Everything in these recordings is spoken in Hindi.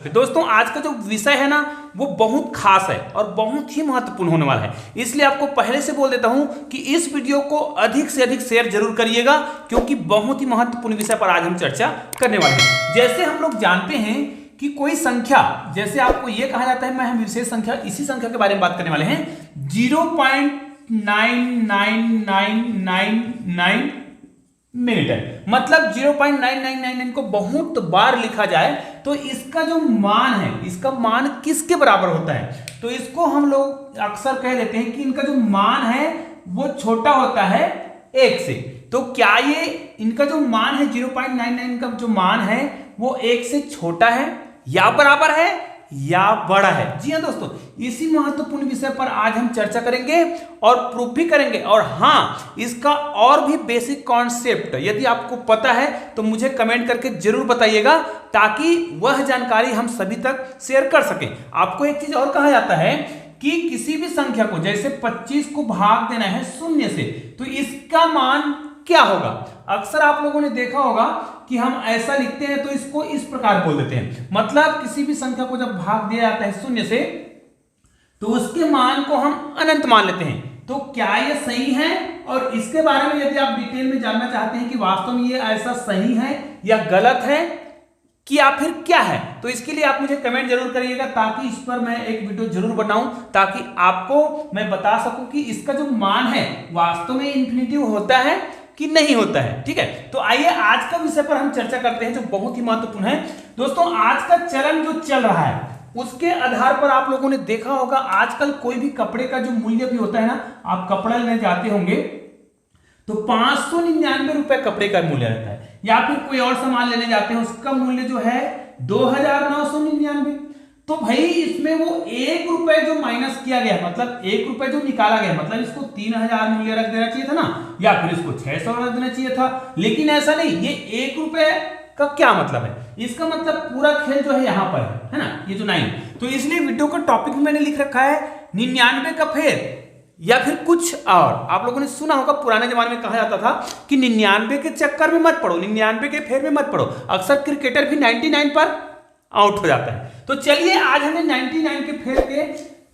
दोस्तों आज का जो विषय है ना वो बहुत खास है और बहुत ही महत्वपूर्ण होने वाला है, इसलिए आपको पहले से बोल देता हूं कि इस वीडियो को अधिक से अधिक शेयर जरूर करिएगा, क्योंकि बहुत ही महत्वपूर्ण विषय पर आज हम चर्चा करने वाले हैं। जैसे हम लोग जानते हैं कि कोई संख्या, जैसे आपको यह कहा जाता है, मैं हम विशेष संख्या, इसी संख्या के बारे में बात करने वाले हैं, 0.99999 मिनट है, मतलब 0.9999 को बहुत बार लिखा जाए तो इसका जो मान है, इसका मान किसके बराबर होता है? तो इसको हम लोग अक्सर कह देते हैं कि इनका जो मान है वो छोटा होता है 1 से। तो क्या ये इनका जो मान है 0.99 का जो मान है वो 1 से छोटा है या बराबर है या बड़ा है? जी हाँ दोस्तों, इसी महत्वपूर्ण विषय पर आज हम चर्चा करेंगे और प्रूफ भी करेंगे। और हाँ, इसका और भी बेसिक कॉन्सेप्ट यदि आपको पता है तो मुझे कमेंट करके जरूर बताइएगा, ताकि वह जानकारी हम सभी तक शेयर कर सकें। आपको एक चीज और कहा जाता है कि किसी भी संख्या को, जैसे 25 को भाग देना है 0 से, तो इसका मान क्या होगा? अक्सर आप लोगों ने देखा होगा कि हम ऐसा लिखते हैं तो इसको इस प्रकार बोल देते हैं, मतलब किसी भी संख्या को जब भाग दिया जाता है 0 से तो उसके मान को हम अनंत मान लेते हैं। तो क्या यह सही है? और इसके बारे में यदि आप डिटेल में जानना चाहते हैं कि वास्तव में ये ऐसा सही है या गलत है कि या फिर क्या है, तो इसके लिए आप मुझे कमेंट जरूर करिएगा, ताकि इस पर मैं एक वीडियो जरूर बनाऊं, ताकि आपको मैं बता सकूं कि इसका जो मान है वास्तव में इन्फिनिटिव होता है कि नहीं होता है। ठीक है, तो आइए आज का विषय पर हम चर्चा करते हैं, जो बहुत ही महत्वपूर्ण है। दोस्तों आज का चलन जो चल रहा है उसके आधार पर आप लोगों ने देखा होगा, आजकल कोई भी कपड़े का जो मूल्य भी होता है ना, आप कपड़ा लेने जाते होंगे तो 599 रुपए कपड़े का मूल्य रहता है, या फिर कोई और सामान लेने जाते हैं उसका मूल्य जो है 2999। तो भाई इसमें वो 1 रुपए जो माइनस किया गया, मतलब 1 रुपए जो निकाला गया, मतलब इसको 3000 मूल्य रख देना चाहिए था ना, या फिर इसको 600 रख देना चाहिए था, लेकिन ऐसा नहीं। ये 1 रुपए का क्या मतलब है? इसका मतलब पूरा खेल जो है यहां पर है ना, ये जो 9। तो इसलिए वीडियो का टॉपिक मैंने लिख रखा है 99 का फेर, या फिर कुछ और। आप लोगों ने सुना होगा पुराने जमाने में कहा जाता था कि 99 के चक्कर में मत पड़ो, 99 के फेर में मत पड़ो। अक्सर क्रिकेटर भी 99 पर आउट हो जाता है। तो चलिए आज हमें 99 के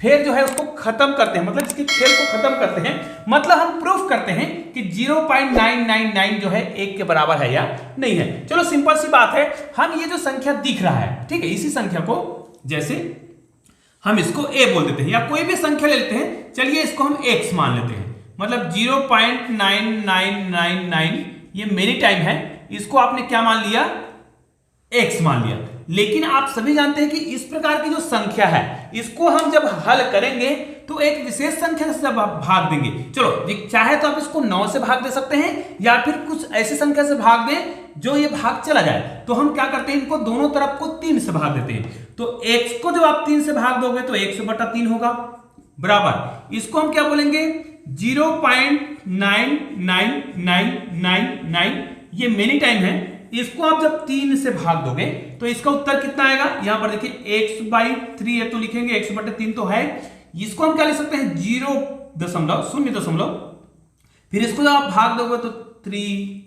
फेर जो है उसको खत्म करते हैं, मतलब इसके खेल को खत्म करते हैं, मतलब हम प्रूफ करते हैं कि 0.999 जो है 1 के बराबर है या नहीं है। चलो सिंपल सी बात है, हम ये जो संख्या दिख रहा है, ठीक है, इसी संख्या को जैसे हम इसको a बोल देते हैं, या कोई भी संख्या ले लेते हैं, चलिए इसको हम x मान लेते हैं, मतलब 0.9999 ये मेनी टाइम है, इसको आपने क्या मान लिया? x मान लिया। लेकिन आप सभी जानते हैं कि इस प्रकार की जो संख्या है इसको हम जब हल करेंगे तो एक विशेष संख्या से जब आप भाग देंगे, चलो चाहे तो आप इसको 9 से भाग दे सकते हैं, या फिर कुछ ऐसी संख्या से भाग दें जो ये भाग चला जाए। तो हम क्या करते हैं, इनको दोनों तरफ को 3 से भाग देते हैं। तो x को जब आप 3 से भाग दोगे तो 1/3 होगा, बराबर इसको हम क्या बोलेंगे? 0.99999, ये मेनी टाइम है। इसको आप जब 3 से भाग दोगे तो इसका उत्तर कितना आएगा? यहां पर देखिए x/3 है तो लिखेंगे x/3 तो है। इसको हम क्या लिख सकते हैं? 0.0, फिर इसको जब आप भाग दोगे तो 3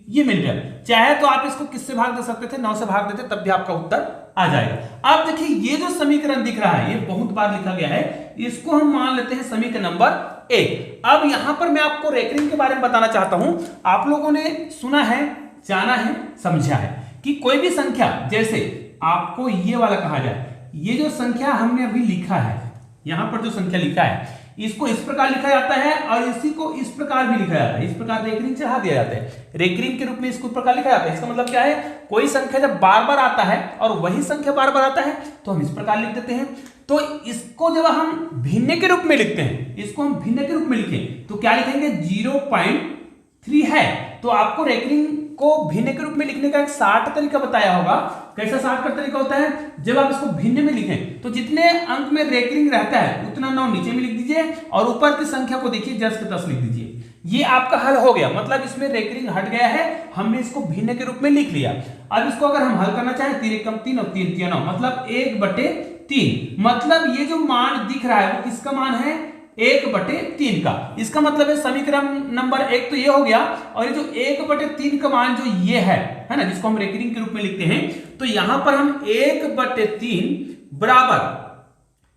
ये मिल जाए। चाहे तो आप इसको किससे भाग दे सकते थे? 9 से भाग देते, तब भी आपका उत्तर आ जाएगा। अब देखिए ये जो समीकरण दिख रहा है ये बहुत बार लिखा गया है, इसको हम मान लेते हैं समीकरण नंबर 1। अब यहां पर मैं आपको रेकरिंग के बारे में बताना चाहता हूं। आप लोगों ने सुना है, जाना है, समझा है कि कोई भी संख्या, जैसे आपको ये वाला कहा जाए, ये जो संख्या हमने अभी लिखा है, यहां पर जो संख्या लिखा है इसको इस प्रकार लिखा जाता है और इसी को इस प्रकार भी लिखा जाता है, इस प्रकार रेकरिंग चढ़ा दिया जाता है, रेकरिंग के रूप में इसको प्रकार लिखा जाता है। इसका मतलब क्या है? कोई संख्या जब बार बार आता है और वही संख्या बार बार आता है तो हम इस प्रकार लिख देते हैं। तो इसको जब हम भिन्न के रूप में लिखते हैं, इसको हम भिन्न के रूप में लिखें तो क्या लिखेंगे? 0.3 है। तो आपको रेकरिंग को भिन्न के रूप में लिखने का एक 60 तरीका बताया होगा। कैसा 60 का तरीका होता है? जब आप इसको भिन्न में लिखें तो जितने अंक में रेकरिंग रहता है उतना 9 नीचे में लिख दीजिए और ऊपर की संख्या को देखिए 10 के 10 लिख दीजिए। ये आपका हल हो गया, मतलब इसमें रेकरिंग हट गया है, हमने इसको भिन्न के रूप में लिख लिया। अब इसको अगर हम हल करना चाहें, 3 एकम 3 और 3 तिया 9, मतलब 1/3, मतलब ये जो मान दिख रहा है वो किसका मान है? 1/3 का। इसका मतलब है समीकरण नंबर 1 तो ये हो गया, और ये जो 1/3 का मान जो ये है ना, जिसको हम रेकरिंग के रूप में लिखते हैं, तो यहां पर हम 1/3 बराबर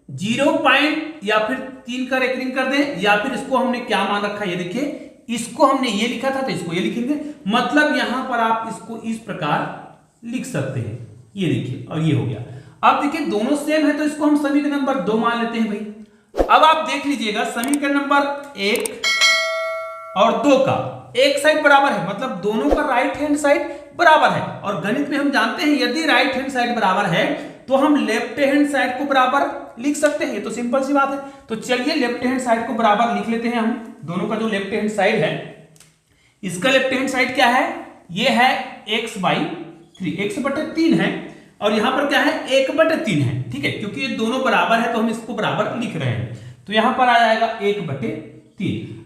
0 या फिर 3 का रेकरिंग कर दें, या फिर इसको हमने क्या मान रखा है ये देखिए, इसको हमने ये लिखा था तो इसको ये लिखेंगे। मतलब यहां पर आप इसको इस प्रकार लिख सकते हैं, ये देखिए, और ये हो गया। अब देखिए दोनों सेम है तो इसको हम समीकरण नंबर 2 मान लेते हैं भाई। अब आप देख लीजिएगा समीकरण नंबर 1 और 2 का एक साइड बराबर है, मतलब दोनों का राइट हैंड साइड बराबर है। और गणित में हम जानते हैं यदि राइट हैंड साइड बराबर है तो हम लेफ्ट हैंड साइड को बराबर लिख सकते हैं, ये तो सिंपल सी बात है। तो चलिए लेफ्ट हैंड साइड को बराबर लिख लेते हैं हम। दोनों का जो लेफ्ट हैंड साइड है, इसका लेफ्ट हैंड साइड क्या है, ये है x/3, x/3 है, और यहां पर क्या है 1/3 है, ठीक है, क्योंकि ये दोनों बराबर है तो हम इसको बराबर लिख रहे हैं, तो यहां पर आ जाएगा 1/3।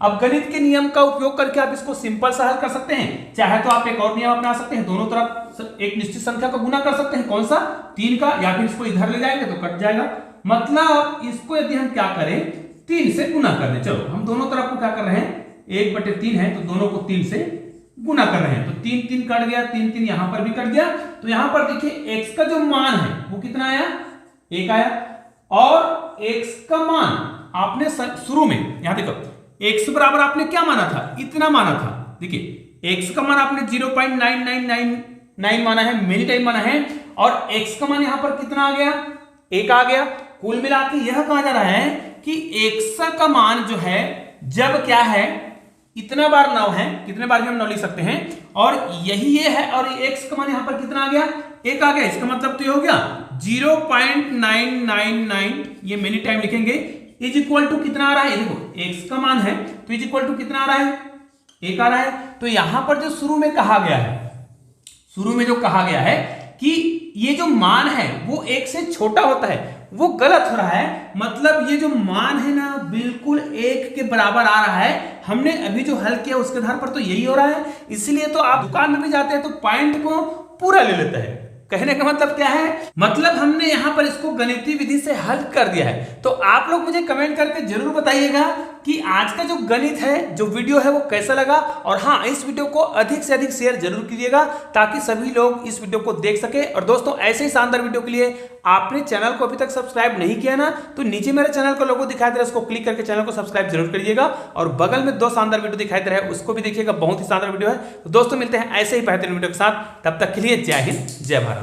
अब गणित के नियम का उपयोग करके आप इसको सिंपल सा हल कर सकते हैं। चाहे तो आप एक और नियम अपना सकते हैं, दोनों तरफ एक निश्चित संख्या का गुना कर सकते हैं, कौन सा, 3 का, या फिर इसको इधर ले जाएंगे तो कट जाएगा। मतलब इसको यदि हम क्या करें 3 से गुना कर दें, चलो हम दोनों तरफ को क्या कर रहे हैं, 1/3 है तो दोनों को 3 से गुना कर रहे हैं, तो 3 कट गया, 3 यहां पर भी कट गया। तो यहां पर देखिए x का जो मान है वो कितना आया, 1 आया, और x का मान आपने शुरू में यहां देखो x बराबर आपने क्या माना था, इतना माना था। देखिए x का मान आपने 0.9999 माना है, मेनी टाइम माना है, और x का मान यहां पर कितना आ गया, 1 आ गया। कुल मिला के यह कहा जा रहा है कि x का मान जो है जब क्या है इतना बार 9 है, कितने बार भी हम 9 लिख सकते हैं, और यही ये है, और x का मान यहां पर कितना आ गया, 1 आ गया। इसका मतलब तो ये हो गया 0.999, ये मेनी टाइम लिखेंगे, इज इक्वल टू कितना आ रहा है, देखो x का मान है तो इज इक्वल टू कितना आ रहा है, 1 आ रहा है। तो यहां पर जो शुरू में कहा गया है, शुरू में जो कहा गया है कि ये जो मान है वो 1 से छोटा होता है, वो गलत हो रहा है। मतलब ये जो मान है ना बिल्कुल 1 के बराबर आ रहा है। हमने अभी जो हल किया उसके आधार पर तो यही हो रहा है। इसलिए तो आप दुकान में भी जाते हैं तो पॉइंट को पूरा ले लेते हैं। कहने का मतलब क्या है, मतलब हमने यहां पर इसको गणितीय विधि से हल कर दिया है। तो आप लोग मुझे कमेंट करके जरूर बताइएगा कि आज का जो गणित है, जो वीडियो है, वो कैसा लगा। और हाँ, इस वीडियो को अधिक से अधिक शेयर जरूर कीजिएगा ताकि सभी लोग इस वीडियो को देख सके। और दोस्तों ऐसे ही शानदार वीडियो के लिए आपने चैनल को अभी तक सब्सक्राइब नहीं किया ना, तो नीचे मेरे चैनल का लोगो दिखाई दे रहा है, उसको क्लिक करके चैनल को सब्सक्राइब जरूर करिएगा। और बगल में 2 शानदार वीडियो दिखाई दे रहा है, उसको भी देखिएगा, बहुत ही शानदार वीडियो है। तो दोस्तों मिलते हैं ऐसे ही बेहतरीन वीडियो के साथ, तब तक के लिए जय हिंद, जय भारत।